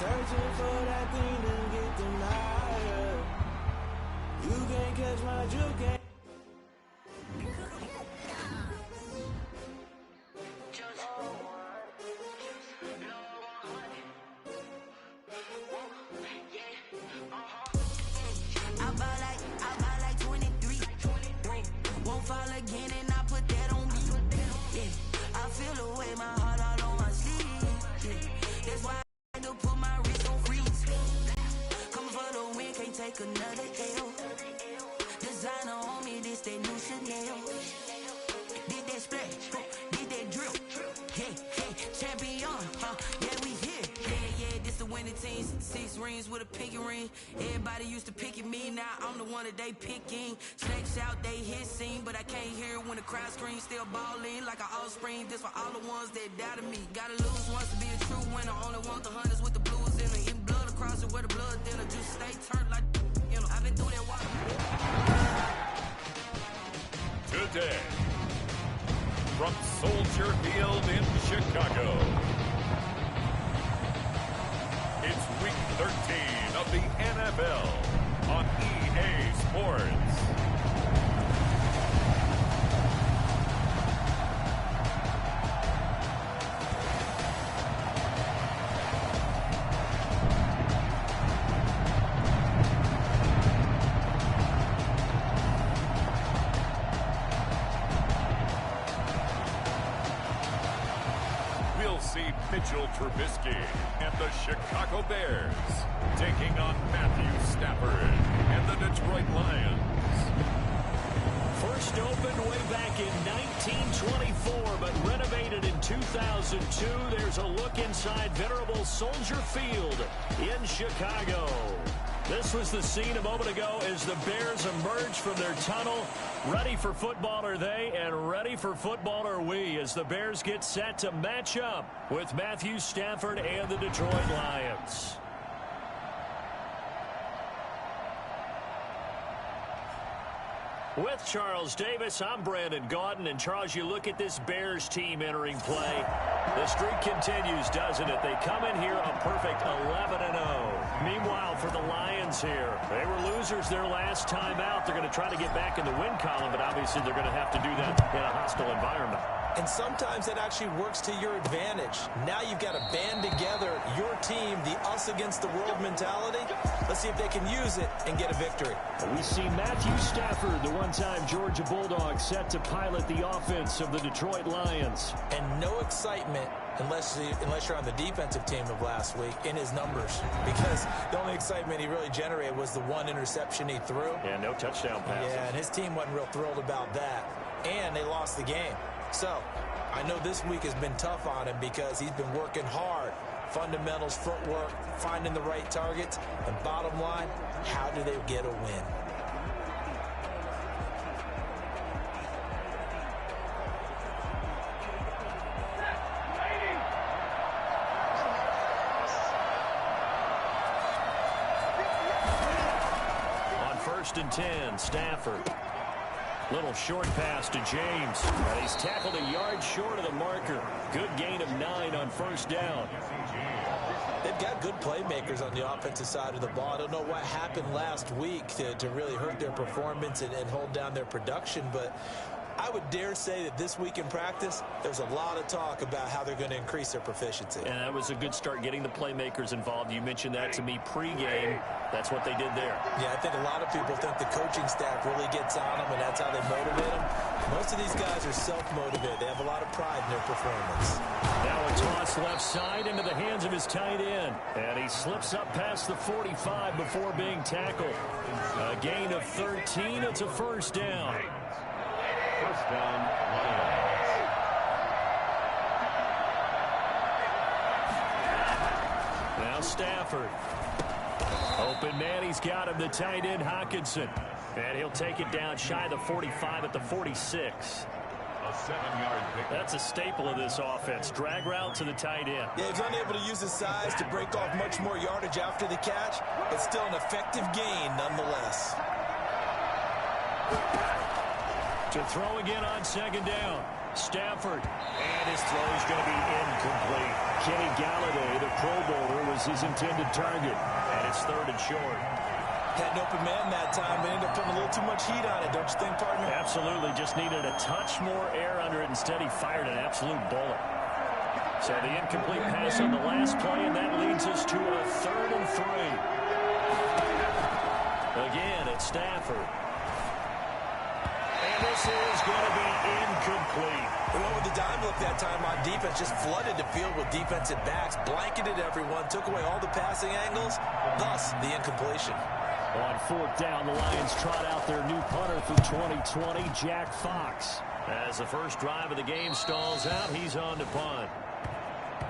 Searching for that thing to get them higher. You can't catch my juke. Another L. Designer on me, this that new Chanel. Did that splash, did that drip. Hey, hey, champion, yeah, we here. Yeah, this the winning team. 6 rings with a pinky ring. Everybody used to pick at me, now I'm the one that they picking. Snakes out, they hit scene, but I can't hear when the crowd screams. Still balling like an offspring. This for all the ones that doubted me. Gotta lose once to be a true winner. Only want the hunters with the blues in it. Eating blood across it where the blood thinner. Just stay turned like. I've been through that water. Today, from Soldier Field in Chicago, it's Week 13 of the NFL on EA Sports. Mitchell Trubisky and the Chicago Bears taking on Matthew Stafford and the Detroit Lions. First opened way back in 1924, but renovated in 2002. There's a look inside venerable Soldier Field in Chicago. This was the scene a moment ago as the Bears emerged from their tunnel. Ready for football are they, and ready for football are we, as the Bears get set to match up with Matthew Stafford and the Detroit Lions. With Charles Davis, I'm Brandon Gaudin. And Charles, you look at this Bears team entering play. The streak continues, doesn't it? They come in here a perfect 11-0. Meanwhile, for the Lions here, they were losers their last time out. They're going to try to get back in the win column, but obviously they're going to have to do that in a hostile environment. And sometimes that actually works to your advantage. Now you've got to band together your team, the us against the world mentality. Let's see if they can use it and get a victory. We see Matthew Stafford, the one-time Georgia Bulldog, set to pilot the offense of the Detroit Lions. And no excitement unless you're on the defensive team of last week in his numbers, because the only excitement he really generated was the one interception he threw. Yeah, no touchdown passes. Yeah, and his team wasn't real thrilled about that. And they lost the game. So, I know this week has been tough on him because he's been working hard. Fundamentals, footwork, finding the right targets. And bottom line, how do they get a win? On 1st and 10, Stafford. Little short pass to James. And he's tackled a yard short of the marker. Good gain of 9 on 1st down. They've got good playmakers on the offensive side of the ball. I don't know what happened last week to really hurt their performance and hold down their production, but I would dare say that this week in practice, there's a lot of talk about how they're going to increase their proficiency. And that was a good start, getting the playmakers involved. You mentioned that to me pregame. That's what they did there. Yeah, I think a lot of people think the coaching staff really gets on them, and that's how they motivate them. Most of these guys are self-motivated. They have a lot of pride in their performance. Now a toss left side into the hands of his tight end. And he slips up past the 45 before being tackled. A gain of 13. It's a 1st down. First down, Lions. Now Stafford. Open man, he's got him, the tight end Hockenson. And he'll take it down shy of the 45 at the 46. A 7-yard pick. That's a staple of this offense. Drag route to the tight end. Yeah, he's unable to use his size to break off much more yardage after the catch, but still an effective gain nonetheless. To throw again on second down. Stafford. And his throw is going to be incomplete. Kenny Galladay, the Pro Bowler, was his intended target. And it's 3rd and short. Had an open man that time, but ended up putting a little too much heat on it, don't you think, partner? Absolutely. Just needed a touch more air under it. Instead, he fired an absolute bullet. So the incomplete pass on the last play, and that leads us to a 3rd and 3. Again, it's Stafford. And this is going to be incomplete. They went with the dime look that time on defense, just flooded the field with defensive backs, blanketed everyone, took away all the passing angles, thus the incompletion. On 4th down, the Lions trot out their new punter for 2020, Jack Fox. As the first drive of the game stalls out, he's on to punt.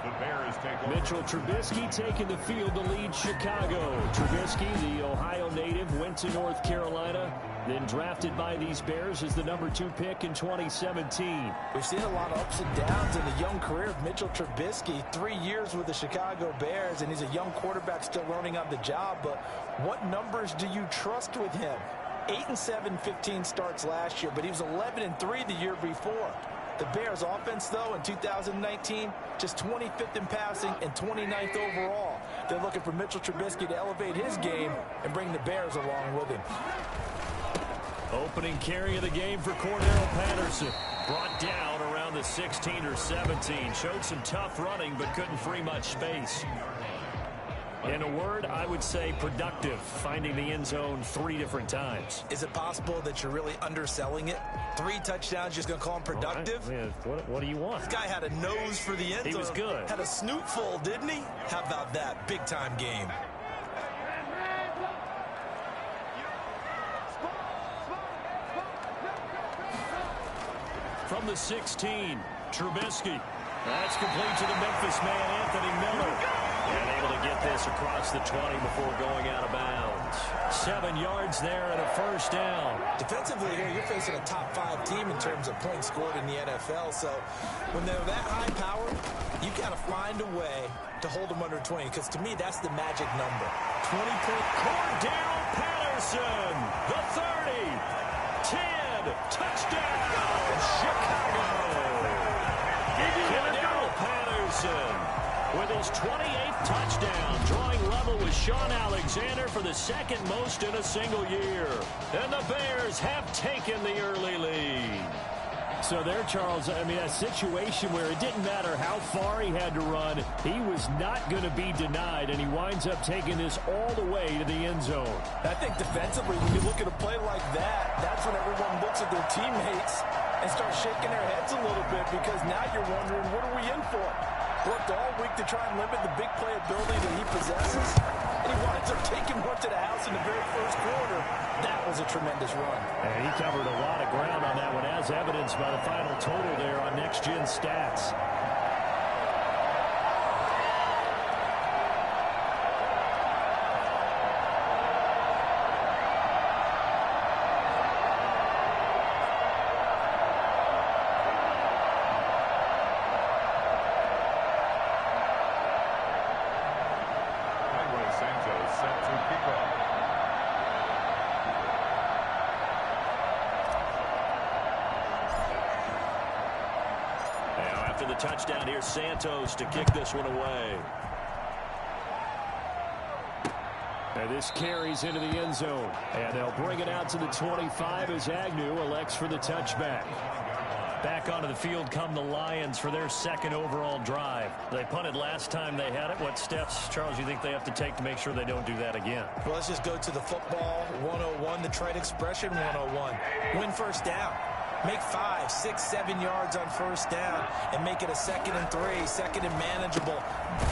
The Bears take over. Mitchell Trubisky taking the field to lead Chicago. Trubisky, the Ohio native, went to North Carolina, then drafted by these Bears as the number 2 pick in 2017. We've seen a lot of ups and downs in the young career of Mitchell Trubisky. 3 years with the Chicago Bears, and he's a young quarterback still learning on the job. But what numbers do you trust with him? 8-7, 15 starts last year, but he was 11-3 the year before. The Bears offense, though, in 2019, just 25th in passing and 29th overall. They're looking for Mitchell Trubisky to elevate his game and bring the Bears along with him. Opening carry of the game for Cordero Patterson. Brought down around the 16 or 17. Showed some tough running, but couldn't free much space. In a word, I would say productive, finding the end zone 3 different times. Is it possible that you're really underselling it? 3 touchdowns, just going to call him productive? Right. What do you want? This guy had a nose for the end zone. He was good. Had a snoot full, didn't he? How about that? Big-time game. From the 16, Trubisky. That's complete to the Memphis man, Anthony Miller. And able to get this across the 20 before going out of bounds. 7 yards there and a first down. Defensively here, you're facing a top 5 team in terms of points scored in the NFL. So when they're that high powered, you got to find a way to hold them under 20. Because to me, that's the magic number. 20-point. Cordero Patterson, the 30, 10, touchdown, Chicago. Cordero Patterson with his 28th touchdown, drawing level with Sean Alexander for the 2nd most in a single year. And the Bears have taken the early lead. So there, Charles, I mean, a situation where it didn't matter how far he had to run, he was not going to be denied, and he winds up taking this all the way to the end zone. I think defensively, when you look at a play like that, that's when everyone looks at their teammates and starts shaking their heads a little bit, because now you're wondering, what are we in for? Worked all week to try and limit the big play ability that he possesses, and he winds up taking one to the house in the very first quarter. That was a tremendous run. And he covered a lot of ground on that one, as evidenced by the final total there on Next Gen Stats. The touchdown here, Santos to kick this one away. And this carries into the end zone. And they'll bring it out to the 25 as Agnew elects for the touchback. Back onto the field come the Lions for their 2nd overall drive. They punted last time they had it. What steps, Charles, you think they have to take to make sure they don't do that again? Well, let's just go to the football 101, the trade expression 101. Win first down. Make 5, 6, 7 yards on first down and make it a 2nd and 3, 2nd and manageable.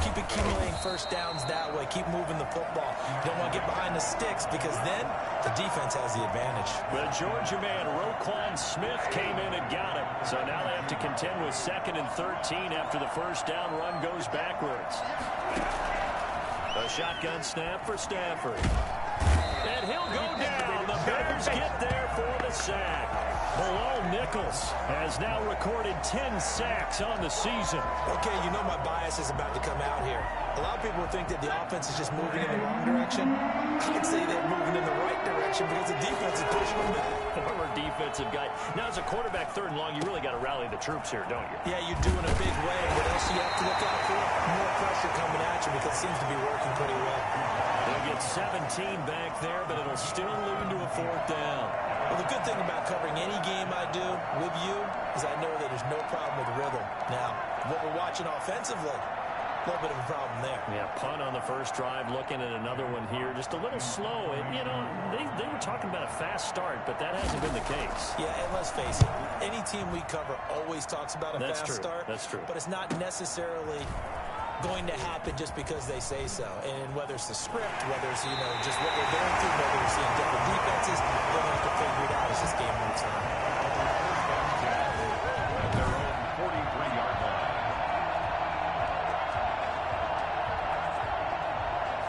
Keep accumulating first downs that way. Keep moving the football. You don't want to get behind the sticks, because then the defense has the advantage. The Georgia man, Roquan Smith, came in and got it. So now they have to contend with 2nd and 13 after the first down run goes backwards. A shotgun snap for Stafford. And he'll go down. The Bears get there for the sack. Below Nichols has now recorded 10 sacks on the season. Okay, you know my bias is about to come out here. A lot of people think that the offense is just moving in the wrong direction. I'd say they're moving in the right direction because the defense is pushing them back. Former defensive guy. Now, as a quarterback, 3rd and long, you really got to rally the troops here, don't you? Yeah, you do in a big way. What else you have to look out for? More pressure coming at you because it seems to be working pretty well. They'll get 17 back there, but it'll still lead to a 4th down. Well, the good thing about covering any game I do with you is I know that there's no problem with rhythm. Now, what we're watching offensively, a little bit of a problem there. Yeah, punt on the first drive, looking at another one here. Just a little slow. And, you know, they were talking about a fast start, but that hasn't been the case. Yeah, and let's face it, any team we cover always talks about a fast start. That's true. But it's not necessarily going to happen just because they say so. And whether it's the script, whether it's, you know, just what we're going through, whether we're seeing different defenses, we're going to have to figure it out as this game moves on. At their own 43-yard line.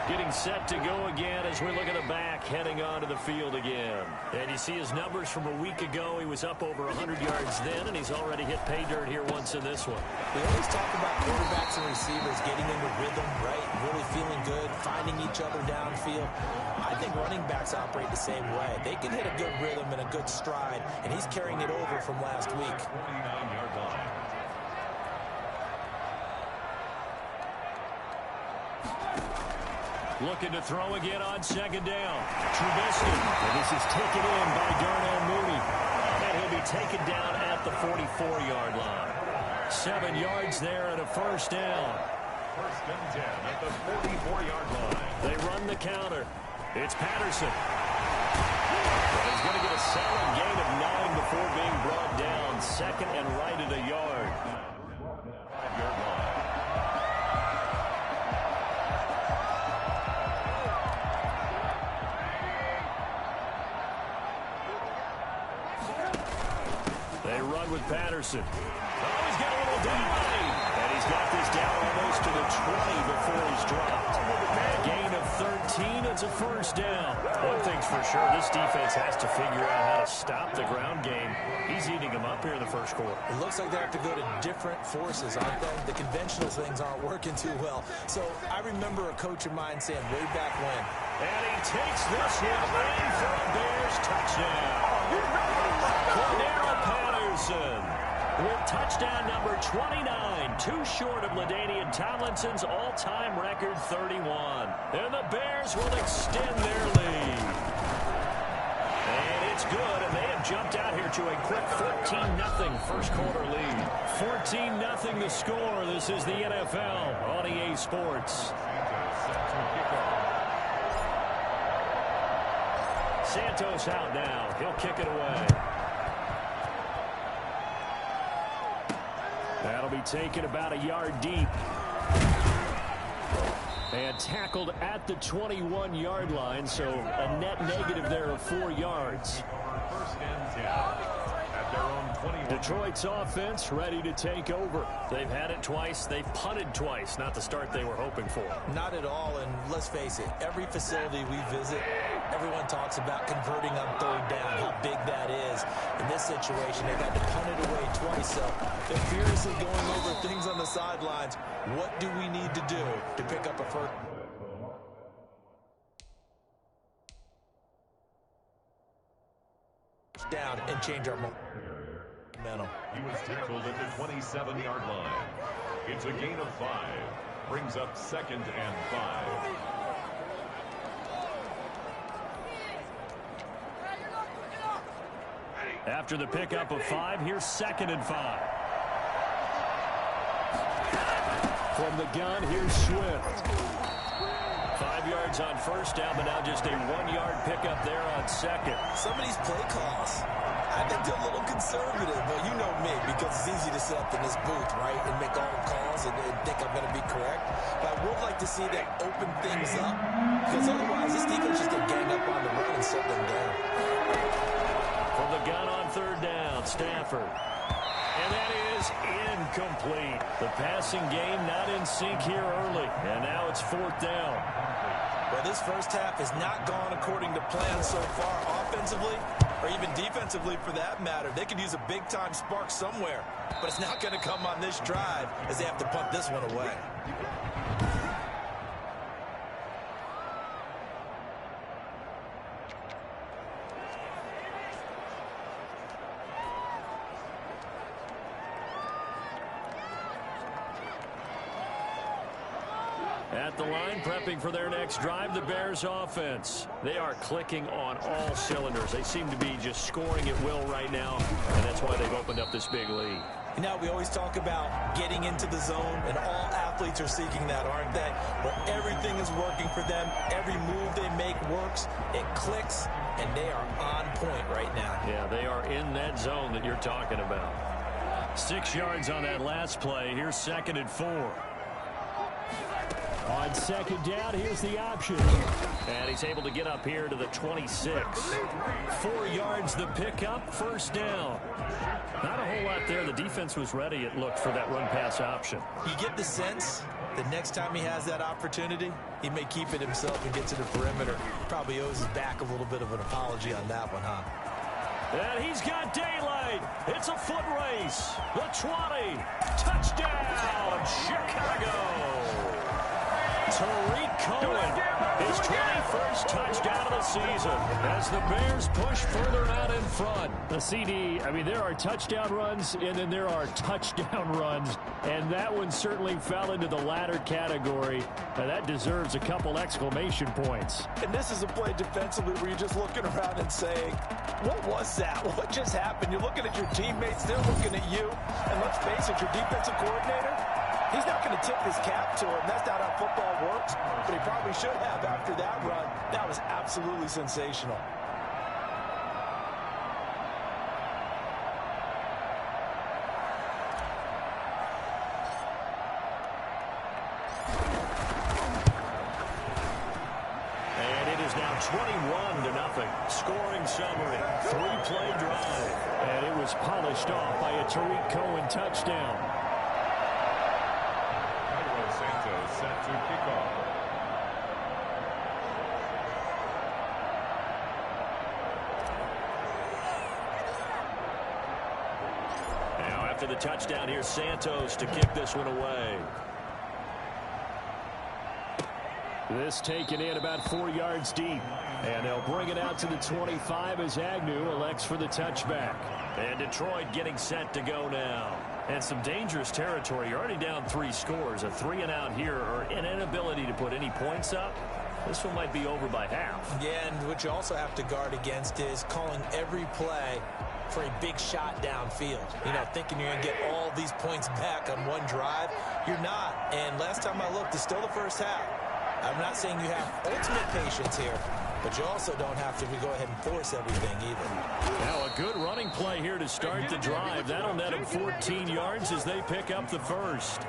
Getting set to go again as we look at the back, heading onto the field again. And you see his numbers from a week ago. He was up over 100 yards then, and he's already hit pay dirt here once in this one. We always talk about quarterbacks and receivers getting into rhythm, right? Really feeling good, finding each other downfield. I think running backs operate the same way. They can hit a good rhythm and a good stride, and he's carrying it over from last week. 49-yard line. Looking to throw again on 2nd down. Trubisky. And this is taken in by Darnell Mooney. And he'll be taken down at the 44-yard line. 7 yards there and a 1st down. 1st and 10 at the 44-yard line. They run the counter. It's Patterson. And he's going to get a solid gain of 9 before being brought down. 2nd and right at a yard. 5-yard line. With Patterson. Oh, he's got a little delay. And he's got this down almost to the 20 before he's dropped. A gain of 13. It's a 1st down. One thing's for sure, this defense has to figure out how to stop the ground game. He's eating them up here in the 1st quarter. It looks like they have to go to different forces, aren't they? The conventional things aren't working too well. So I remember a coach of mine saying way back when. And he takes this one in for a Bears touchdown. Cordero Patterson with touchdown number 29, too short of LaDainian Tomlinson's all-time record 31. And the Bears will extend their lead. And it's good, and they have jumped out here to a quick 14-0 1st quarter lead. 14-0 the score. This is the NFL on EA Sports. Santos out now. He'll kick it away. That'll be taken about a yard deep. And tackled at the 21-yard line, so a net negative there of 4 yards. 1st and 10 at their own 21. Detroit's offense ready to take over. They've had it twice. They've punted twice. Not the start they were hoping for. Not at all, and let's face it, every facility we visit, everyone talks about converting on 3rd down, how big that is. In this situation, they've had to punt it away twice, so they're furiously going over things on the sidelines. What do we need to do to pick up a 1st down and change our momentum? He was tackled at the 27-yard line. It's a gain of 5. Brings up 2nd and 5. After the pickup of 5, here's 2nd and 5. From the gun, here's Swift. 5 yards on 1st down, but now just a 1-yard pickup there on 2nd. Some of these play calls, I think they're a little conservative, but you know me, because it's easy to sit up in this booth, right, and make all the calls and think I'm going to be correct. But I would like to see them open things up, because otherwise this defense just going to gang up on the run and shut them down. From the gun on 3rd down, Stafford. And that is incomplete. The passing game not in sync here early. And now it's 4th down. Well, this first half has not gone according to plan so far offensively. or even defensively for that matter. They could use a big-time spark somewhere, but it's not going to come on this drive as they have to punt this one away. At the line, prepping for their next drive, the Bears offense. They are clicking on all cylinders. They seem to be just scoring at will right now, and that's why they've opened up this big lead. You know, we always talk about getting into the zone, and all athletes are seeking that, aren't they? Where everything is working for them, every move they make works, it clicks, and they are on point right now. Yeah, they are in that zone that you're talking about. 6 yards on that last play. Here's 2nd and 4. On 2nd down, here's the option. And he's able to get up here to the 26. 4 yards the pickup, 1st down. Not a whole lot there. The defense was ready, it looked, for that run-pass option. You get the sense that next time he has that opportunity, he may keep it himself and get to the perimeter. Probably owes his back a little bit of an apology on that one, huh? And he's got daylight. It's a foot race. The 20. Touchdown, Chicago. Tariq Cohen, his 21st touchdown of the season as the Bears push further out in front. The CD, I mean, there are touchdown runs, and then there are touchdown runs, and that one certainly fell into the latter category. Now, that deserves a couple exclamation points. And this is a play defensively where you're just looking around and saying, what was that? What just happened? You're looking at your teammates, they're looking at you, and let's face it, your defensive coordinator, he's not going to tip his cap to him. That's not how football works, but he probably should have after that run. That was absolutely sensational. And it is now 21-0. Scoring summary. 3-play drive. And it was polished off by a Tariq Cohen touchdown. Set to kick off. Now after the touchdown, here's Santos to kick this one away. This taken in about 4 yards deep. And they'll bring it out to the 25 as Agnew elects for the touchback. And Detroit getting set to go now. And some dangerous territory. You're already down 3 scores. A 3-and-out here, or an inability to put any points up. This one might be over by half. Yeah, and what you also have to guard against is calling every play for a big shot downfield. You know, thinking you're going to get all these points back on one drive. You're not. And last time I looked, it's still the first half. I'm not saying you have ultimate patience here, but you also don't have to go ahead and force everything either. Now a good running play here to start the drive. That'll net them 14 yards as they pick up the first.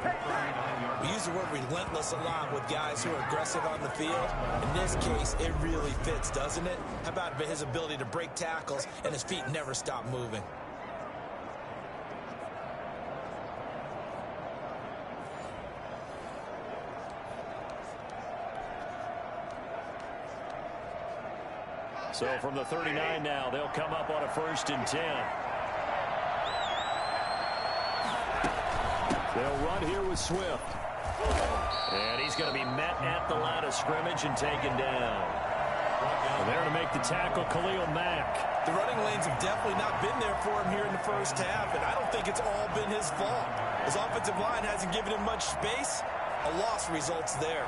We use the word relentless a lot with guys who are aggressive on the field. In this case, it really fits, doesn't it? How about his ability to break tackles and his feet never stop moving? So from the 39 now, they'll come up on a 1st and 10. They'll run here with Swift. And he's going to be met at the line of scrimmage and taken down. And there to make the tackle, Khalil Mack. The running lanes have definitely not been there for him here in the first half, and I don't think it's all been his fault. His offensive line hasn't given him much space. A loss results there.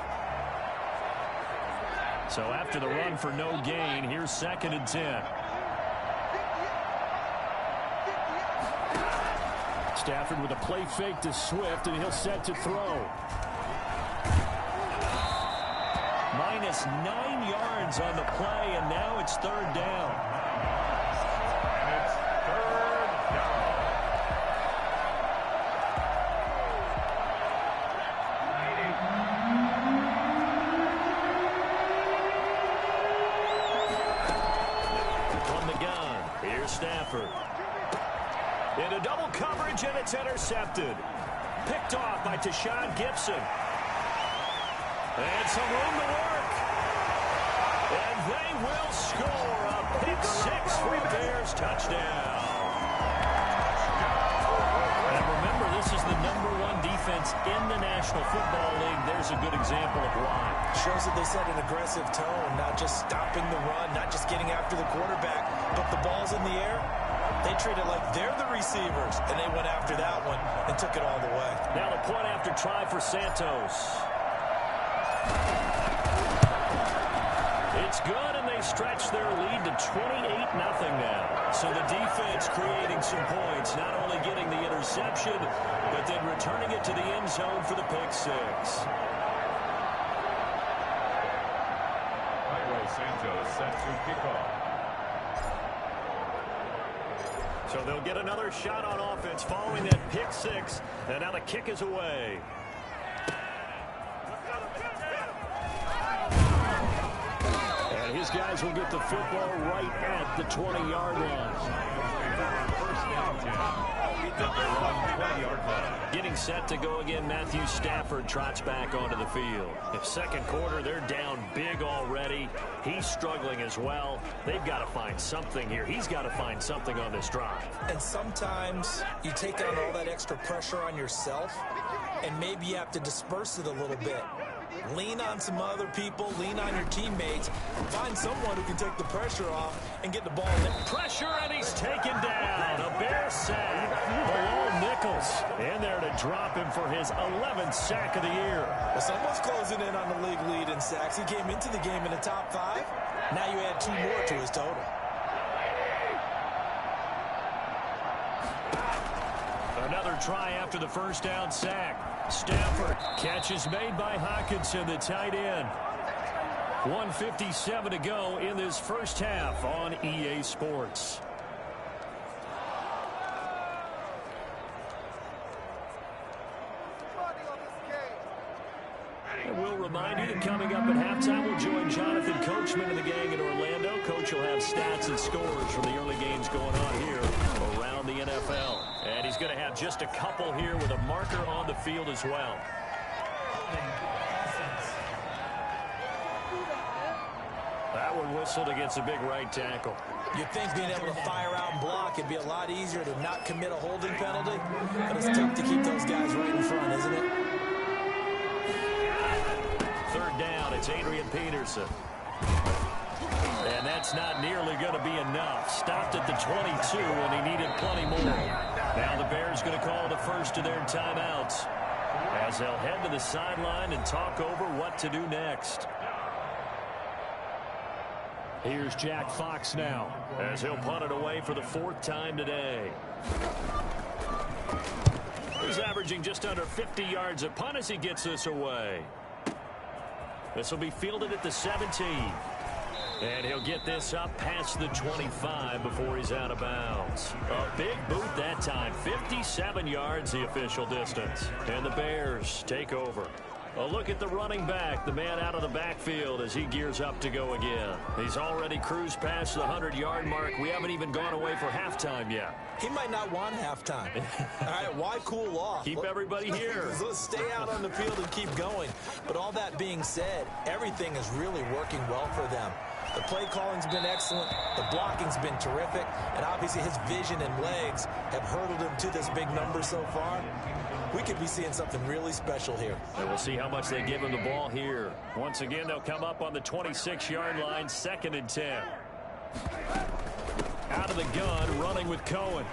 So after the run for no gain, here's 2nd and 10. Stafford with a play fake to Swift, and he'll set to throw. Minus 9 yards on the play, and now it's 3rd down. And it's 3rd down. From the gun, here's Stafford. Into double coverage, and it's intercepted. Picked off by Tashawn Gibson. And some room to work. And they will score a pick six for a Bears touchdown. And remember, this is the #1 defense in the National Football League. There's a good example of why. Shows that they set an aggressive tone, not just stopping the run, not just getting after the quarterback, but the ball's in the air. They treat it like they're the receivers, and they went after that one and took it all the way. Now the point after try for Santos. It's good, and they stretch their lead to 28-0 now. So the defense creating some points, not only getting the interception, but then returning it to the end zone for the pick six. Santos set to kick off. So they'll get another shot on offense following that pick six, and now the kick is away. And his guys will get the football right at the 20-yard line. Getting set to go again, Matthew Stafford trots back onto the field. If second quarter, they're down big already. He's struggling as well. They've got to find something here. He's got to find something on this drive. And sometimes you take on all that extra pressure on yourself, and maybe you have to disperse it a little bit. Lean on some other people, lean on your teammates, find someone who can take the pressure off and get the ball in. Pressure, and he's taken down. A Bear sack. Malone Nichols in there to drop him for his 11th sack of the year. Well, someone's closing in on the league lead in sacks. He came into the game in the top 5. Now you add 2 more to his total. Another try after the first down sack. Stafford, catch is made by Hockenson, the tight end. 1:57 to go in this first half on EA Sports. And we'll remind you that coming up at halftime, we'll join Jonathan Coachman and the gang in Orlando. Coach will have stats and scores from the early games going on here around the NFL. And he's going to have just a couple here with a marker on the field as well. That one whistled against a big right tackle. You'd think being able to fire out and block, it'd be a lot easier to not commit a holding penalty, but it's tough to keep those guys right in front, isn't it? Third down, it's Adrian Peterson. And that's not nearly going to be enough. Stopped at the 22, and he needed plenty more. Now the Bears going to call the first of their timeouts as they'll head to the sideline and talk over what to do next. Here's Jack Fox now as he'll punt it away for the 4th time today. He's averaging just under 50 yards a punt as he gets this away. This will be fielded at the 17. And he'll get this up past the 25 before he's out of bounds. A big boot that time. 57 yards the official distance. And the Bears take over. A look at the running back, the man out of the backfield as he gears up to go again. He's already cruised past the 100-yard mark. We haven't even gone away for halftime yet. He might not want halftime. All right, why cool off? Keep everybody here. Let's stay out on the field and keep going. But all that being said, everything is really working well for them. The play calling's been excellent. The blocking's been terrific. And obviously his vision and legs have hurdled him to this big number so far. We could be seeing something really special here. And we'll see how much they give him the ball here. Once again, they'll come up on the 26-yard line, 2nd and 10. Out of the gun, running with Cohen.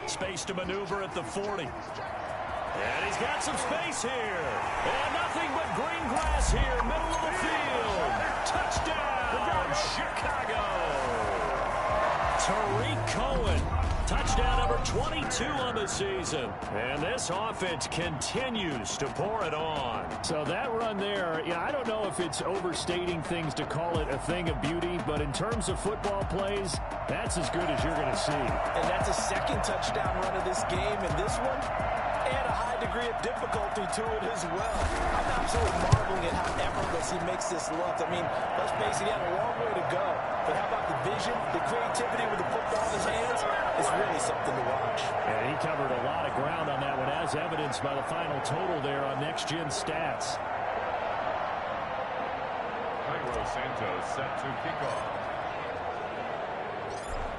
Space to maneuver at the 40. And he's got some space here. And nothing but green grass here, middle of the field. Touchdown, Chicago. Tariq Cohen. Touchdown number 22 on the season. And this offense continues to pour it on. So that run there, I don't know if it's overstating things to call it a thing of beauty, but in terms of football plays, that's as good as you're going to see. And that's a 2nd touchdown run of this game, and this one, and a high degree of difficulty to it as well. I'm absolutely marveling at how effortless he makes this look. I mean, let's face it, he had a long way to go. But how about the vision, the creativity with the football in his hands? It's really something to watch. And he covered a lot of ground on that one, as evidenced by the final total there on Next Gen Stats. Santos set to kick off.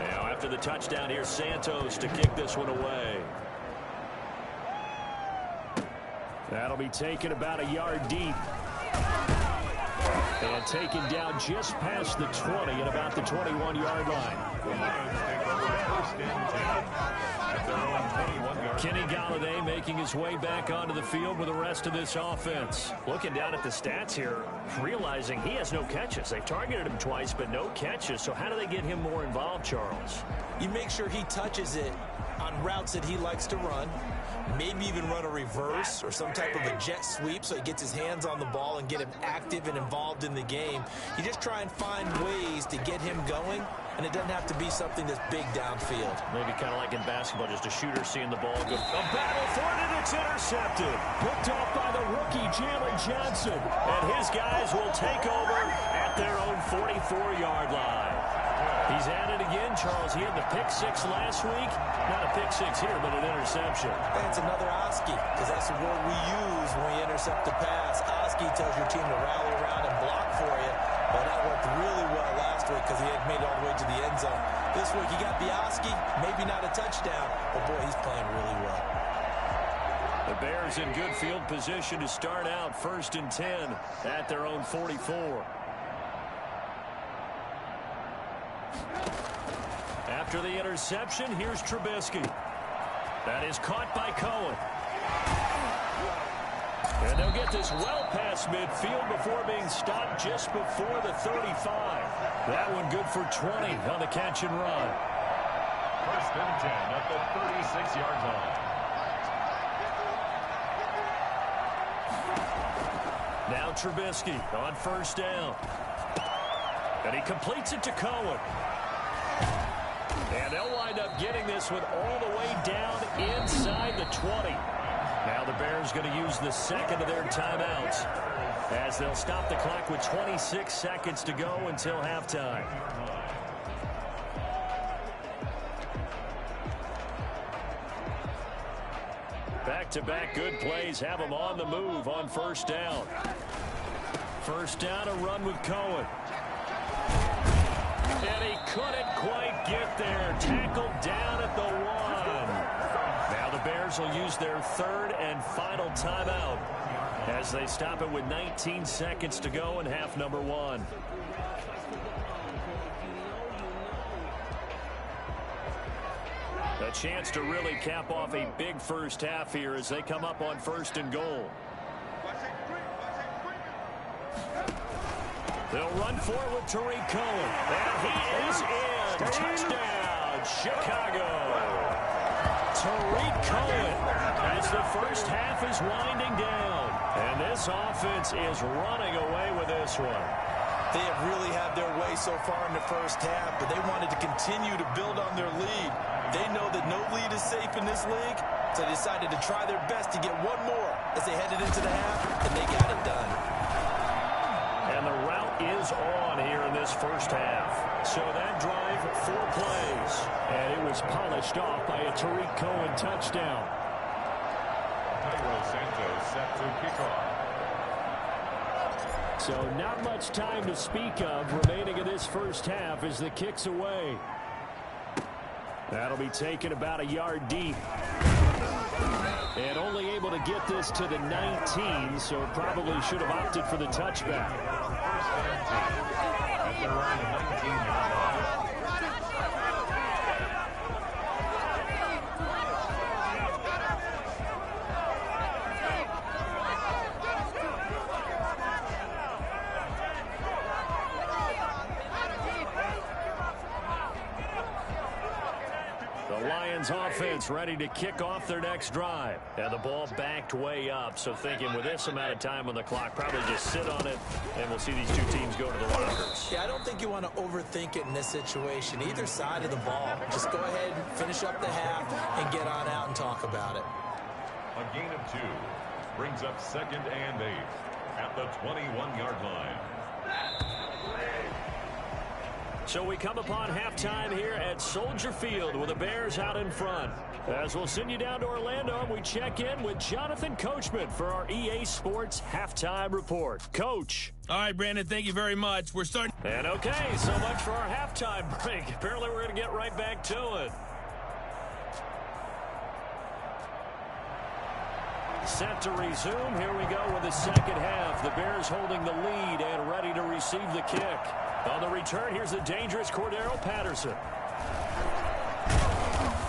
Now after the touchdown, here's Santos to kick this one away. That'll be taken about a yard deep. And taken down just past the 20 at about the 21-yard line. Kenny Golladay making his way back onto the field with the rest of this offense. Looking down at the stats here, realizing he has no catches. They've targeted him twice, but no catches. So how do they get him more involved, Charles? You make sure he touches it on routes that he likes to run. Maybe even run a reverse or some type of a jet sweep so he gets his hands on the ball and get him active and involved in the game. You just try and find ways to get him going, and it doesn't have to be something that's big downfield. Maybe kind of like in basketball, just a shooter seeing the ball go. A battle for it, and it's intercepted. Picked off by the rookie, Jalen Johnson. And his guys will take over at their own 44-yard line. He's at it again, Charles. He had the pick six last week. Not a pick six here, but an interception. That's another Oski, because that's the word we use when we intercept the pass. Oski tells your team to rally around and block for you. But that worked really well last week because he had made it all the way to the end zone. This week he got the Oski, maybe not a touchdown, but boy, he's playing really well. The Bears in good field position to start out 1st and 10 at their own 44. After the interception, here's Trubisky. That is caught by Cohen. And they'll get this well past midfield before being stopped just before the 35. That one good for 20 on the catch and run. 1st and 10 at the 36-yard line. Now Trubisky on 1st down. And he completes it to Cohen. And they'll wind up getting this one all the way down inside the 20. Now the Bears going to use the second of their timeouts as they'll stop the clock with 26 seconds to go until halftime. Back-to-back good plays have them on the move on 1st down. 1st down, a run with Cohen. And he couldn't quite get there. Tackled down at the 1. Now the Bears will use their 3rd and final timeout as they stop it with 19 seconds to go in half number 1. A chance to really cap off a big first half here as they come up on 1st and goal. They'll run forward with Tariq Cohen. And he is in. Touchdown, Chicago. Tariq Cohen as the first half is winding down. And this offense is running away with this one. They have really had their way so far in the first half, but they wanted to continue to build on their lead. They know that no lead is safe in this league, so they decided to try their best to get one more as they headed into the half, and they got it done. And the route is on here in this first half. So that drive, 4 plays. And it was polished off by a Tariq Cohen touchdown. Santos set to kick off. So not much time to speak of remaining in this first half as the kick's away. That'll be taken about a yard deep. And only able to get this to the 19, so probably should have opted for the touchback. At the line of 19-yard line. Offense ready to kick off their next drive. And the ball backed way up, so thinking with this amount of time on the clock, probably just sit on it, and we'll see these two teams go to the lockers. Yeah, I don't think you want to overthink it in this situation. Either side of the ball. Just go ahead and finish up the half and get on out and talk about it. A gain of 2 brings up 2nd and 8 at the 21-yard line. So we come upon halftime here at Soldier Field with the Bears out in front. As we'll send you down to Orlando, and we check in with Jonathan Coachman for our EA Sports Halftime Report. Coach. All right, Brandon, thank you very much. We're starting. And okay, so much for our halftime break. Apparently we're going to get right back to it. Set to resume. Here we go with the second half. The Bears holding the lead and ready to receive the kick. On the return, here's the dangerous Cordero Patterson.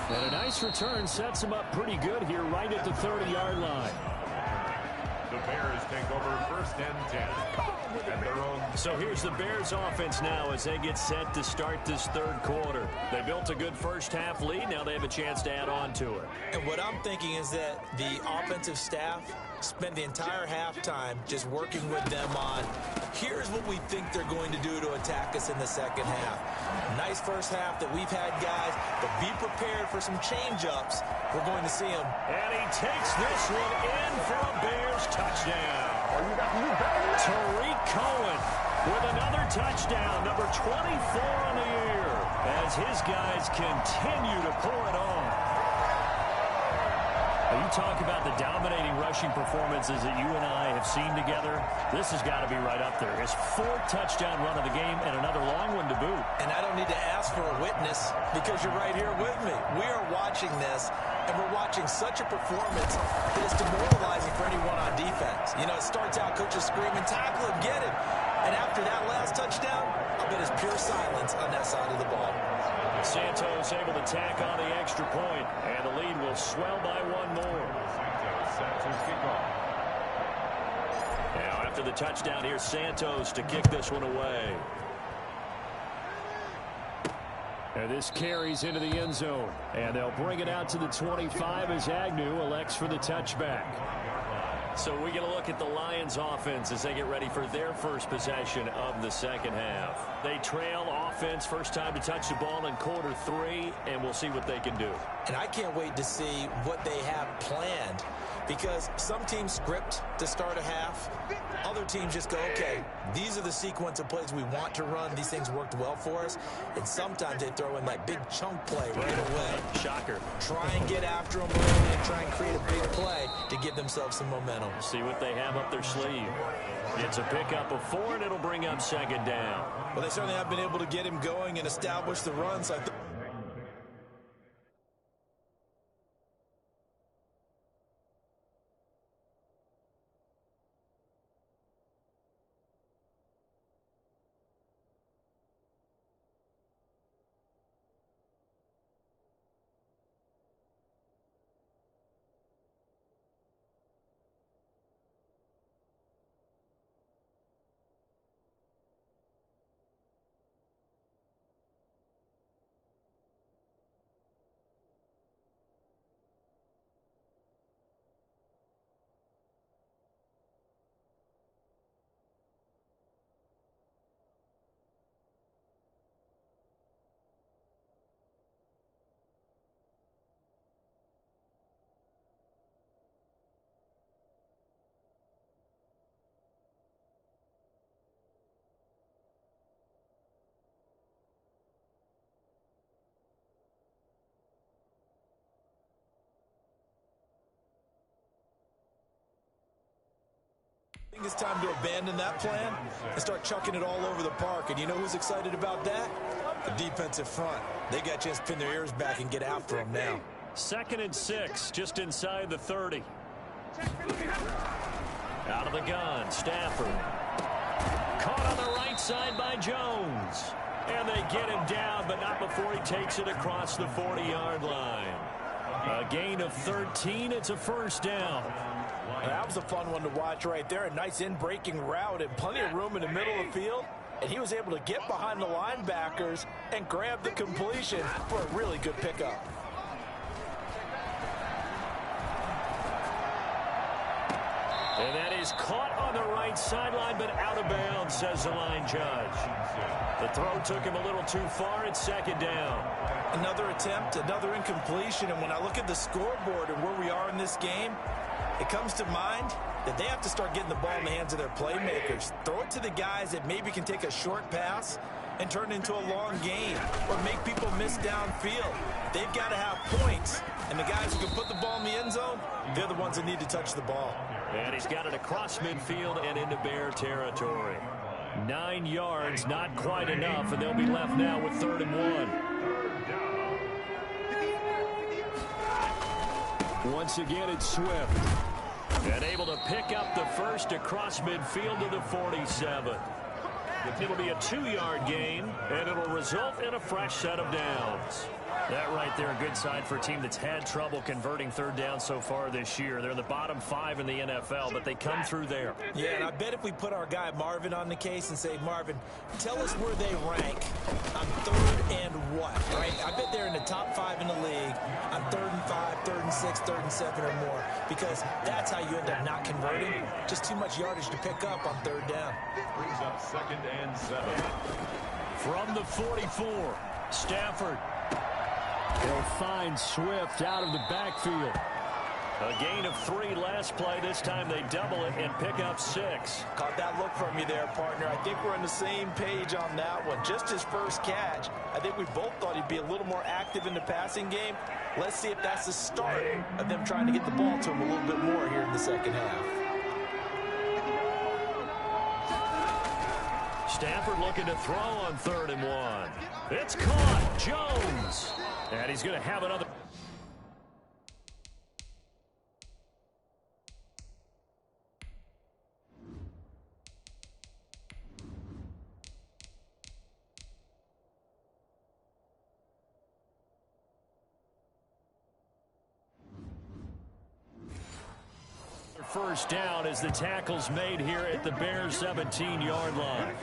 And a nice return sets him up pretty good here right at the 30-yard line. The Bears take over first and 10 at their own. So here's the Bears offense now as they get set to start this third quarter. They built a good first half lead. Now they have a chance to add on to it. And what I'm thinking is that the offensive staff spent the entire halftime just working with them on, here's what we think they're going to do to attack us in the second half. Nice first half that we've had, guys, but be prepared for some change-ups. We're going to see them. And he takes this one in for a Bears touchdown. Tariq Cohen with another touchdown, number 24 on the year, as his guys continue to pour it on. You talk about the dominating rushing performances that you and I have seen together. This has got to be right up there. His fourth touchdown run of the game and another long one to boot. And I don't need to ask for a witness because you're right here with me. We are watching this, and we're watching such a performance that is demoralizing for anyone on defense. You know, it starts out coaches screaming, tackle him, get him. And after that last touchdown, I'll bet it's pure silence on that side of the ball. Santos able to tack on the extra point, and the lead will swell by one more. Now after the touchdown, here's Santos to kick this one away. And this carries into the end zone, and they'll bring it out to the 25 as Agnew elects for the touchback. So we get a look at the Lions offense as they get ready for their first possession of the second half. They trail offense, first time to touch the ball in quarter 3, and we'll see what they can do. And I can't wait to see what they have planned, because some teams script to start a half. Other teams just go, okay, these are the sequence of plays we want to run. These things worked well for us. And sometimes they throw in that big chunk play right away. Shocker. Try and get after them early and try and create a big play to give themselves some momentum. See what they have up their sleeve. It's a pickup of 4, and it'll bring up second down. Well, they certainly have been able to get him going and establish the runs. I think it's time to abandon that plan and start chucking it all over the park. And you know who's excited about that? The defensive front. They got a chance to pin their ears back and get after them now. 2nd and 6, just inside the 30. Out of the gun, Stafford. Caught on the right side by Jones. And they get him down, but not before he takes it across the 40-yard line. A gain of 13. It's a first down. That was a fun one to watch right there. A nice in-breaking route and plenty of room in the middle of the field. And he was able to get behind the linebackers and grab the completion for a really good pickup. And that is caught on the right sideline, but out of bounds, says the line judge. The throw took him a little too far. It's second down. Another attempt, another incompletion. And when I look at the scoreboard and where we are in this game, it comes to mind that they have to start getting the ball in the hands of their playmakers. Throw it to the guys that maybe can take a short pass and turn it into a long game or make people miss downfield. They've got to have points, and the guys who can put the ball in the end zone, they're the ones that need to touch the ball. And he's got it across midfield and into Bear territory. 9 yards, not quite enough, and they'll be left now with 3rd and 1. Once again, it's Swift. And able to pick up the first across midfield to the 47. It'll be a 2-yard gain, and it'll result in a fresh set of downs. That right there, a good sign for a team that's had trouble converting 3rd down so far this year. They're in the bottom 5 in the NFL, but they come through there. Yeah, and I bet if we put our guy Marvin on the case and say, Marvin, tell us where they rank on 3rd and what, right? I bet they're in the top 5 in the league on 3rd and 5, 3rd and 6, 3rd and 7 or more, because that's how you end up not converting. Just too much yardage to pick up on 3rd down. Brings up 2nd and 7. From the 44, Stafford. They'll find Swift out of the backfield. A gain of 3 last play. This time they double it and pick up 6. Caught that look from you there, partner. I think we're on the same page on that one. Just his first catch. I think we both thought he'd be a little more active in the passing game. Let's see if that's the start of them trying to get the ball to him a little bit more here in the second half. Stafford looking to throw on 3rd and 1. It's caught. Jones. And he's going to have another. First down as the tackle's made here at the Bears' 17-yard line.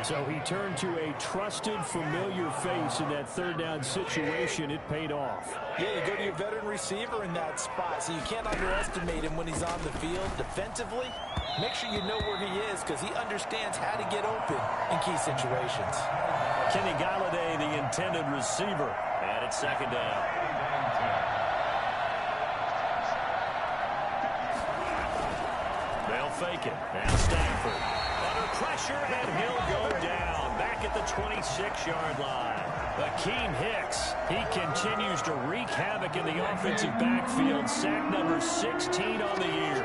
So he turned to a trusted, familiar face in that 3rd down situation. It paid off. Yeah, you go to your veteran receiver in that spot, so you can't underestimate him when he's on the field. Defensively, make sure you know where he is because he understands how to get open in key situations. Kenny Galladay, the intended receiver, and it's 2nd down. They'll fake it. Now Stafford. Under pressure, and he'll go down. Back at the 26-yard line. Akeem Hicks, he continues to wreak havoc in the offensive backfield. Sack number 16 on the year.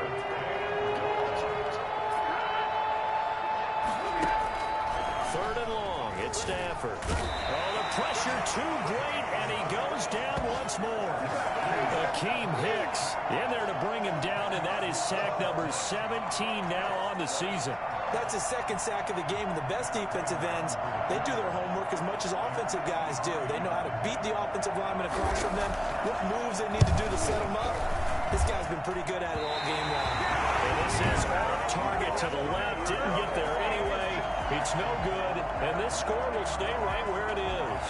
Third and long. It's Stafford. Oh, the pressure too great, and he goes down once more. Akeem Hicks in there to bring him down, and that is sack number 17 now on the season. That's his 2nd sack of the game, and the best defensive ends, they do their homework as much as offensive guys do. They know how to beat the offensive lineman across from them, what moves they need to do to set them up. This guy's been pretty good at it all game long. And this is off target to the left. Didn't get there anyway. It's no good, and this score will stay right where it is.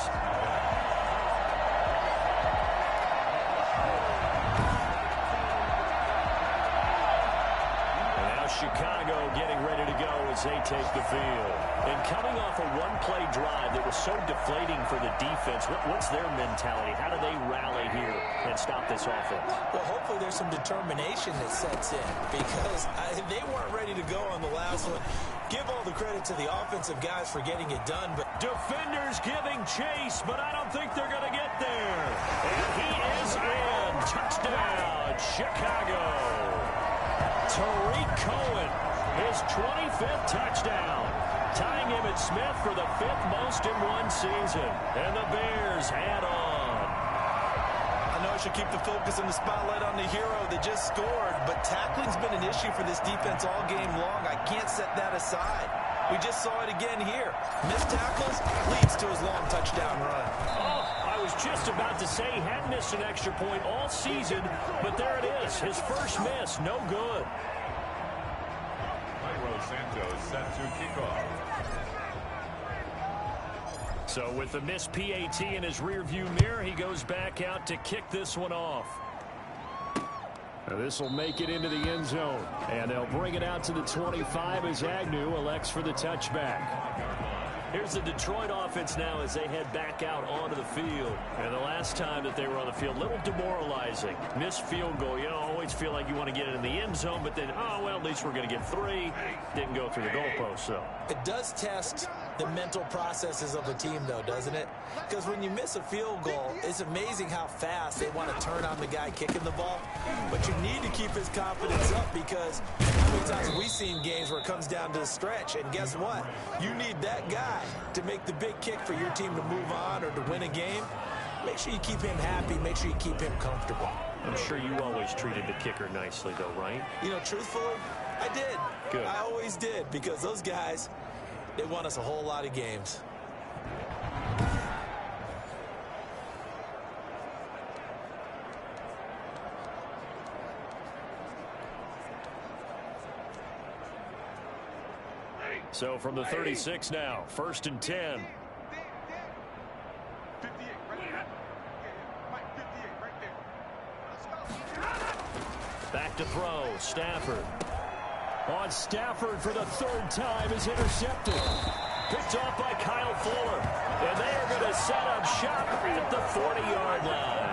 Chicago getting ready to go as they take the field. And coming off a one-play drive that was so deflating for the defense, what's their mentality? How do they rally here and stop this offense? Well, hopefully there's some determination that sets in because they weren't ready to go on the last one. Give all the credit to the offensive guys for getting it done. But defenders giving chase, but I don't think they're going to get there. And he is in. Touchdown, Chicago. Tariq Cohen, his 25th touchdown, tying Emmitt Smith for the 5th most in one season. And the Bears add on. I know I should keep the focus and the spotlight on the hero that just scored, but tackling's been an issue for this defense all game long. I can't set that aside. We just saw it again here. Missed tackles leads to his long touchdown run. Oh, I was just about to say he hadn't missed an extra point all season, but there it is. His first miss, no good. Santos set to kick off. So with the missed PAT in his rearview mirror, he goes back out to kick this one off. This will make it into the end zone, and they'll bring it out to the 25 as Agnew elects for the touchback. Here's the Detroit offense now as they head back out onto the field. And the last time that they were on the field, a little demoralizing. Missed field goal. You know, always feel like you want to get it in the end zone, but then, oh, well, at least we're going to get 3. Didn't go through the goalpost, though. It does test the mental processes of the team, though, doesn't it? Because when you miss a field goal, it's amazing how fast they want to turn on the guy kicking the ball. But you need to keep his confidence up because how many times have we seen games where it comes down to the stretch, and guess what? You need that guy to make the big kick for your team to move on or to win a game. Make sure you keep him happy. Make sure you keep him comfortable. I'm sure you always treated the kicker nicely, though, right? You know, truthfully, I did. Good. I always did because those guys, they won us a whole lot of games. So from the 36 now, 1st and 10. Back to throw, Stafford. On Stafford for the 3rd time is intercepted. Picked off by Kyle Fuller. And they are going to set up shop at the 40-yard line.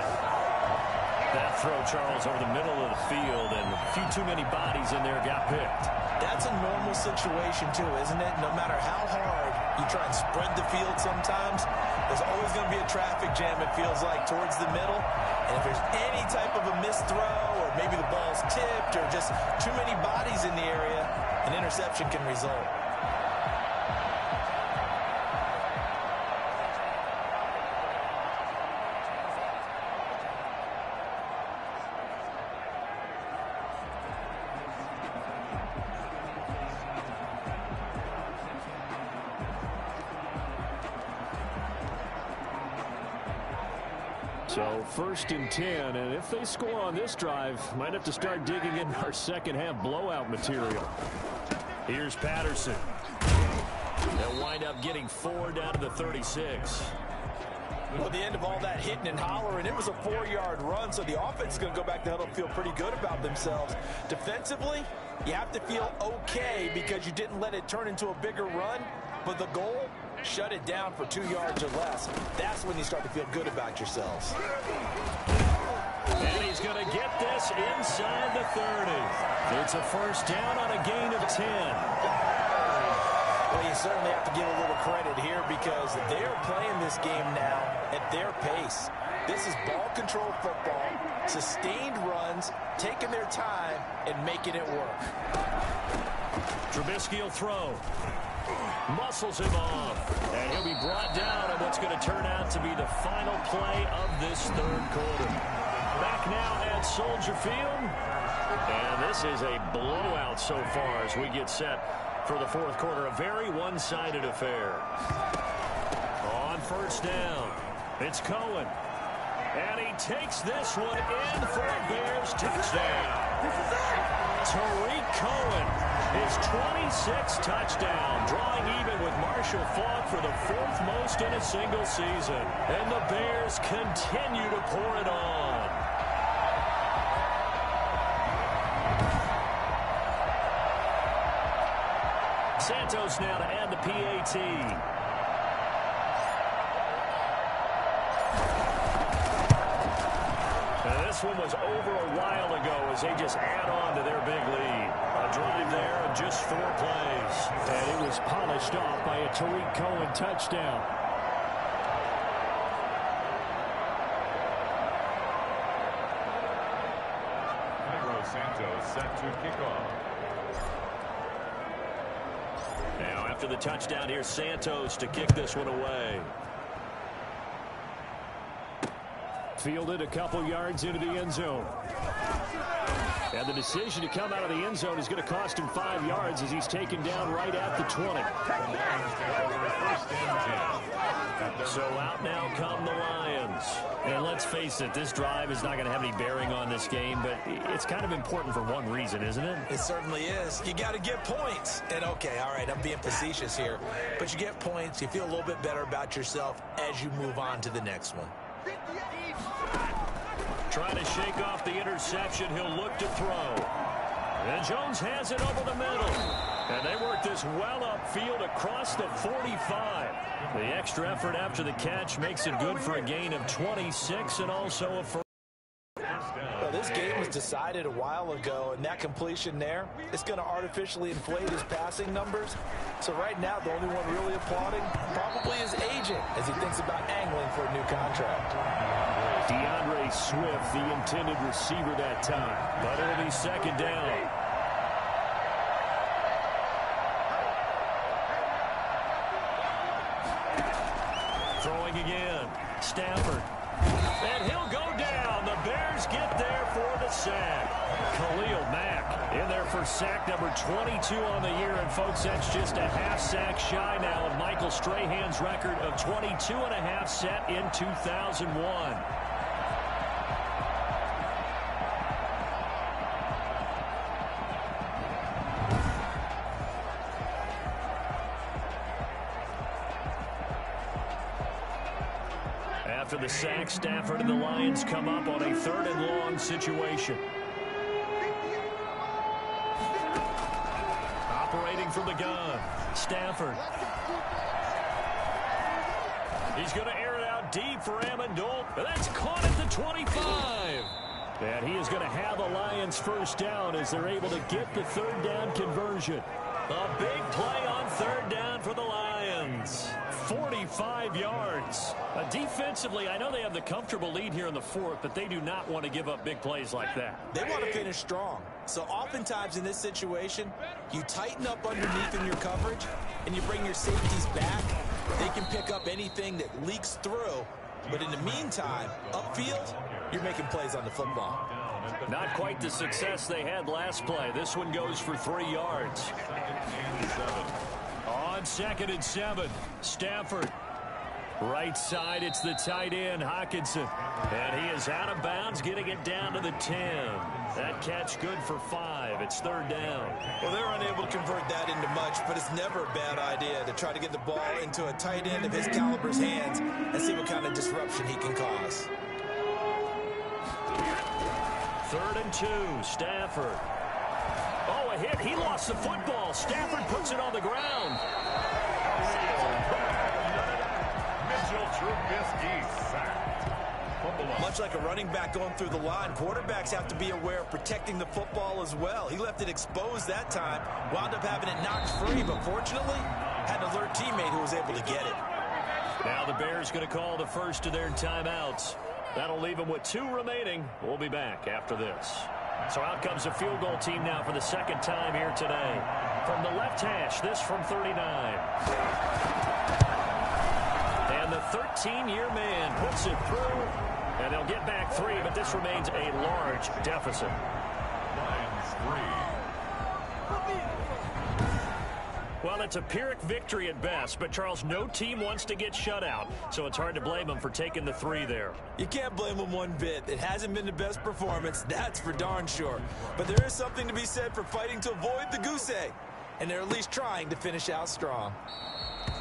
That throw, Charles, over the middle of the field, and a few too many bodies in there got picked. That's a normal situation, too, isn't it? No matter how hard you try and spread the field sometimes, there's always going to be a traffic jam, it feels like, towards the middle. And if there's any type of a missed throw or maybe the ball's tipped or just too many bodies in the area, an interception can result. So 1st and 10, and if they score on this drive, might have to start digging in our second half blowout material. Here's Patterson. They'll wind up getting 4 down to the 36. Well, at the end of all that hitting and hollering, it was a 4-yard run, so the offense is going to go back to huddle and feel pretty good about themselves. Defensively, you have to feel okay because you didn't let it turn into a bigger run, but the goal, shut it down for 2 yards or less. That's when you start to feel good about yourselves. And he's going to get this inside the 30. It's a 1st down on a gain of 10. Well, you certainly have to give a little credit here because they're playing this game now at their pace. This is ball control football, sustained runs, taking their time, and making it work. Trubisky will throw. Muscles him off. And he'll be brought down on what's going to turn out to be the final play of this 3rd quarter. Back now at Soldier Field. And this is a blowout so far as we get set for the 4th quarter. A very one-sided affair. On 1st down, it's Cohen. And he takes this one in for a Bears touchdown. Tariq Cohen, his 26th touchdown, drawing even with Marshall Faulk for the 4th most in a single season. And the Bears continue to pour it on. Santos now to add the PAT. This one was over a while ago as they just add on to their big lead. A drive there of just 4 plays. And it was polished off by a Tariq Cohen touchdown. Cairo Santos set to kick off. Now after the touchdown, here's Santos to kick this one away. Fielded a couple yards into the end zone. And the decision to come out of the end zone is going to cost him 5 yards as he's taken down right at the 20. So out now come the Lions. And let's face it, this drive is not going to have any bearing on this game, but it's kind of important for one reason, isn't it? It certainly is. You got to get points. And okay, all right, I'm being facetious here. But you get points, you feel a little bit better about yourself as you move on to the next one. Trying to shake off the interception. He'll look to throw. And Jones has it over the middle. And they work this well upfield across the 45. The extra effort after the catch makes it good for a gain of 26 and also a first. Well, this game was decided a while ago, and that completion there is going to artificially inflate his passing numbers. So right now, the only one really applauding probably his agent as he thinks about angling for a new contract. DeAndre Swift, the intended receiver that time, but it'll be second down. Throwing again, Stafford. And he'll go down. The Bears get there for the sack. Khalil Mack in there for sack number 22 on the year. And, folks, that's just a half sack shy now of Michael Strahan's record of 22 and a half set in 2001. After the sack, Stafford and the Lions come up on a 3rd and long situation. Operating from the gun, Stafford. He's going to air it out deep for Amendola. That's caught at the 25. And he is going to have the Lions first down as they're able to get the 3rd down conversion. A big play on 3rd down for the Lions. 45 yards. Defensively, I know they have the comfortable lead here in the 4th, but they do not want to give up big plays like that. They want to finish strong. So oftentimes in this situation, you tighten up underneath in your coverage, and you bring your safeties back. They can pick up anything that leaks through. But in the meantime, upfield, you're making plays on the football. Not quite the success they had last play. This one goes for 3 yards. On 2nd and 7, Stafford. Right side, it's the tight end, Hockenson. And he is out of bounds, getting it down to the 10. That catch good for 5. It's 3rd down. Well, they're unable to convert that into much, but it's never a bad idea to try to get the ball into a tight end of his caliber's hands and see what kind of disruption he can cause. 3rd and 2, Stafford. Oh, a hit. He lost the football. Stafford puts it on the ground. Much like a running back going through the line, quarterbacks have to be aware of protecting the football as well. He left it exposed that time, wound up having it knocked free, but fortunately had an alert teammate who was able to get it. Now the Bears going to call the first of their timeouts. That'll leave them with 2 remaining. We'll be back after this. So out comes a field goal team now for the 2nd time here today. From the left hash, this from 39. And the 13-year man puts it through. And they'll get back 3, but this remains a large deficit. Well, it's a Pyrrhic victory at best, but, Charles, no team wants to get shut out, so it's hard to blame them for taking the 3 there. You can't blame them one bit. It hasn't been the best performance, that's for darn sure. But there is something to be said for fighting to avoid the goose egg, and they're at least trying to finish out strong.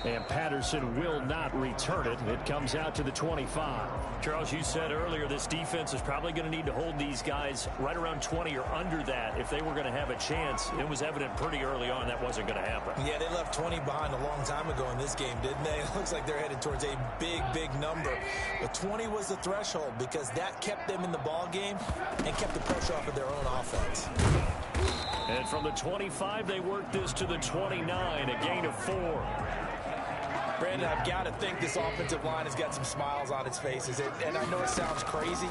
And Patterson will not return it. It comes out to the 25. Charles, you said earlier this defense is probably going to need to hold these guys right around 20 or under that if they were going to have a chance. It was evident pretty early on that wasn't going to happen. Yeah, they left 20 behind a long time ago in this game, didn't they? It looks like they're headed towards a big, big number. But 20 was the threshold because that kept them in the ball game and kept the pressure off of their own offense. And from the 25, they worked this to the 29, a gain of 4. Brandon, I've got to think this offensive line has got some smiles on its faces. And I know it sounds crazy,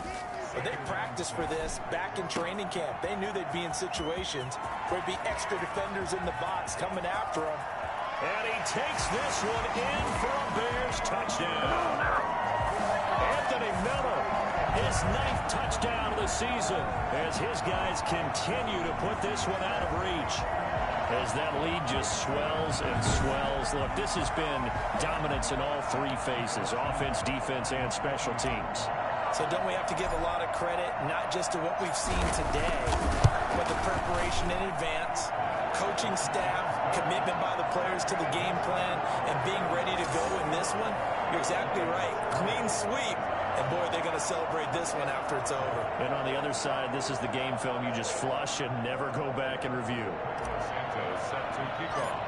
but they practiced for this back in training camp. They knew they'd be in situations where there'd be extra defenders in the box coming after them. And he takes this one in for a Bears touchdown. Anthony Miller, his 9th touchdown of the season, as his guys continue to put this one out of reach. As that lead just swells and swells. Look, this has been dominance in all 3 phases, offense, defense, and special teams. So don't we have to give a lot of credit, not just to what we've seen today, but the preparation in advance, coaching staff, commitment by the players to the game plan, and being ready to go in this one? You're exactly right. Clean sweep, And, boy, they're going to celebrate this one after it's over. And on the other side, this is the game film you just flush and never go back and review. Santos set to kick off.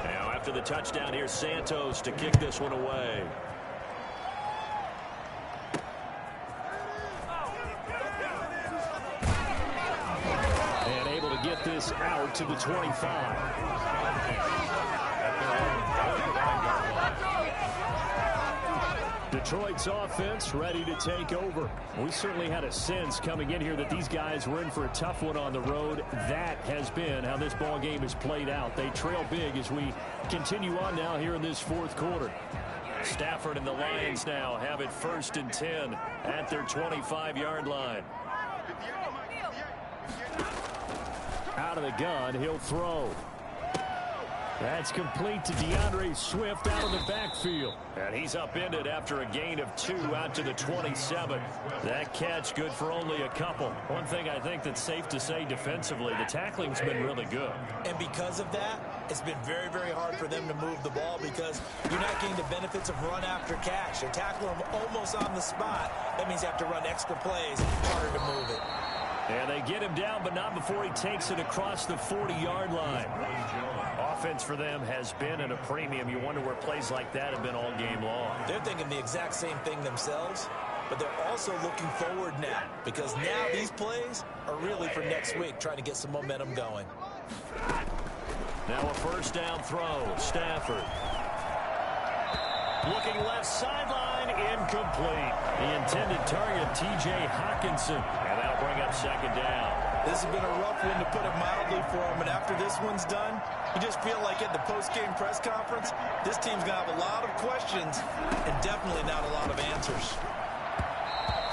Now, after the touchdown, here's Santos to kick this one away. And able to get this out to the 25. Detroit's offense ready to take over. We certainly had a sense coming in here that these guys were in for a tough one on the road. That has been how this ball game has played out. They trail big as we continue on now here in this fourth quarter. Stafford and the Lions now have it 1st and 10 at their 25-yard line. Out of the gun, he'll throw. That's complete to DeAndre Swift out of the backfield. And he's upended after a gain of 2 out to the 27. That catch good for only a couple. One thing I think that's safe to say defensively, the tackling's been really good. And because of that, it's been very, very hard for them to move the ball because you're not getting the benefits of run after catch. They're tackling them almost on the spot. That means you have to run extra plays, harder to move it. And they get him down, but not before he takes it across the 40-yard line. Offense for them has been at a premium. You wonder where plays like that have been all game long. They're thinking the exact same thing themselves, but they're also looking forward now because now these plays are really for next week, trying to get some momentum going. Now a 1st down throw. Stafford. Looking left sideline, incomplete. The intended target, T.J. Hawkinson. And that'll bring up 2nd down. This has been a rough one, to put it mildly, for him. And after this one's done, you just feel like at the post-game press conference, this team's going to have a lot of questions and definitely not a lot of answers.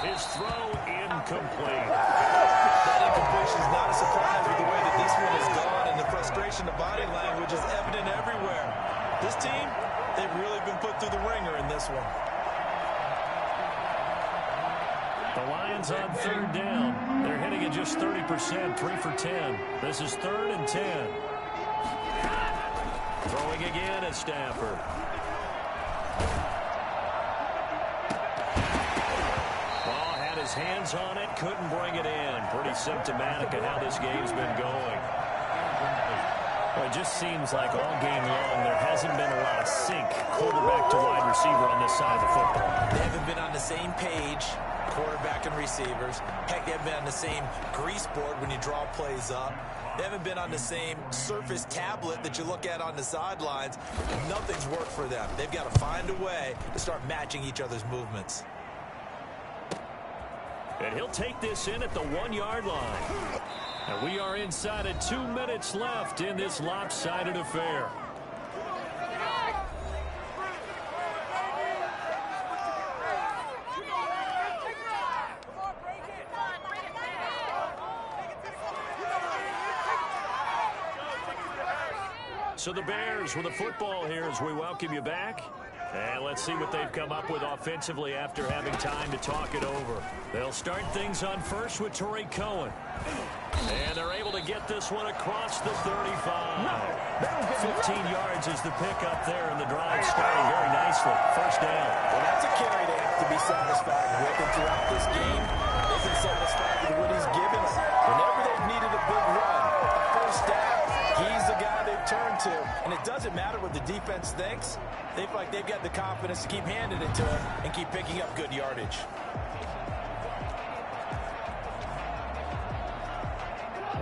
His throw incomplete. That incompletion is not a surprise with the way that this one has gone, and the frustration, the body language is evident everywhere. This team, they've really been put through the ringer in this one. The Lions on 3rd down. They're hitting at just 30%, 3 for 10. This is 3rd and 10. Throwing again at Stafford. Ball had his hands on it, couldn't bring it in. Pretty symptomatic of how this game's been going. Well, it just seems like all game long there hasn't been a lot of sync quarterback to wide receiver on this side of the football. They haven't been on the same page, quarterback and receivers. Heck, they haven't been on the same grease board when you draw plays up. They haven't been on the same surface tablet that you look at on the sidelines. Nothing's worked for them. They've got to find a way to start matching each other's movements. And he'll take this in at the 1-yard line. And we are inside of 2 minutes left in this lopsided affair. So the Bears with the football here as we welcome you back. And let's see what they've come up with offensively after having time to talk it over. They'll start things on first with Torrey Cohen. And they're able to get this one across the 35. 15 yards is the pickup there, and the drive starting very nicely. 1st down. Well, that's a carry they have to be satisfied with. And throughout this game, they've been satisfied with what he's given them. Whenever they've needed a big run, a 1st down, he's the guy they've turned to. And it doesn't matter what the defense thinks. They feel like they've got the confidence to keep handing it to him and keep picking up good yardage.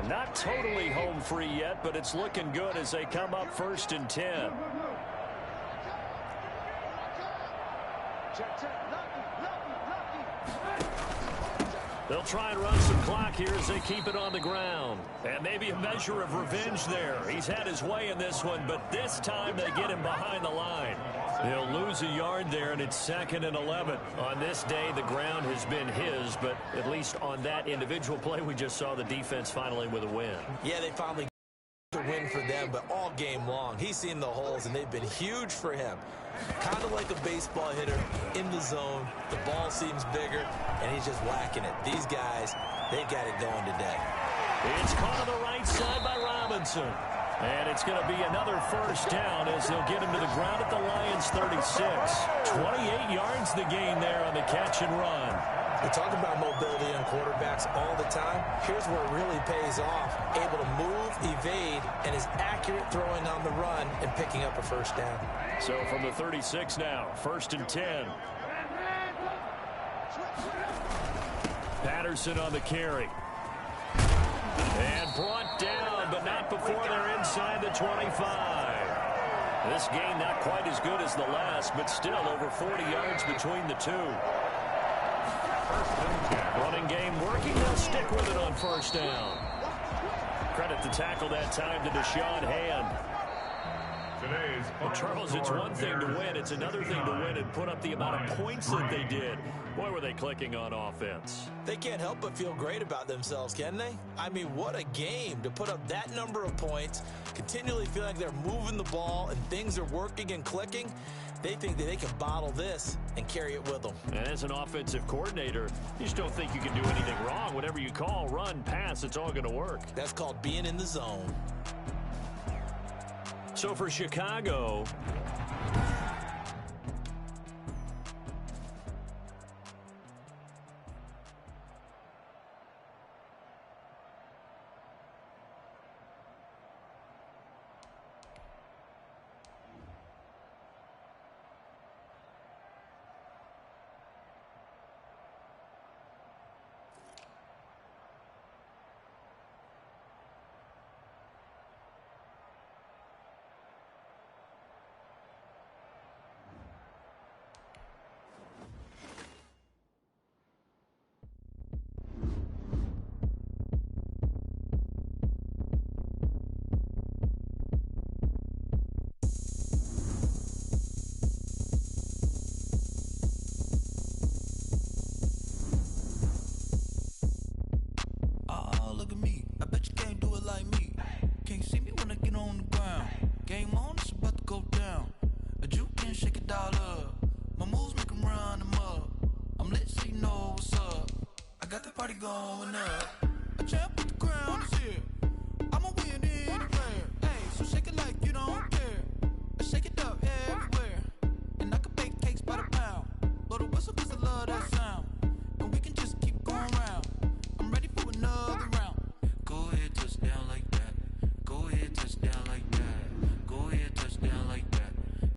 Not totally home free yet, but it's looking good as they come up 1st and 10. They'll try and run some clock here as they keep it on the ground. And maybe a measure of revenge there. He's had his way in this one, but this time they get him behind the line. He'll lose a yard there, and it's 2nd and 11. On this day, the ground has been his, but at least on that individual play, we just saw the defense finally with a win. Yeah, they finally got a win for them, but all game long, he's seen the holes, and they've been huge for him. Kind of like a baseball hitter in the zone. The ball seems bigger, and he's just whacking it. These guys, they got it going today. It's caught on the right side by Robinson. And it's going to be another first down as they'll get him to the ground at the Lions' 36. 28 yards the gain there on the catch and run. We talk about mobility on quarterbacks all the time. Here's where it really pays off. Able to move, evade, and is accurate throwing on the run and picking up a first down. So from the 36 now, 1st and 10. Patterson on the carry. And brought down, but not before they're inside the 25. This game not quite as good as the last, but still over 40 yards between the two. Running game working. They'll stick with it on first down. Credit the tackle that time to Deshaun Hand. Well, Charles, it's one thing to win. It's another thing to win and put up the amount of points that they did. Boy, were they clicking on offense. They can't help but feel great about themselves, can they? I mean, what a game to put up that number of points, continually feel like they're moving the ball and things are working and clicking. They think that they can bottle this and carry it with them. And as an offensive coordinator, you just don't think you can do anything wrong. Whatever you call, run, pass, it's all going to work. That's called being in the zone. So for Chicago, going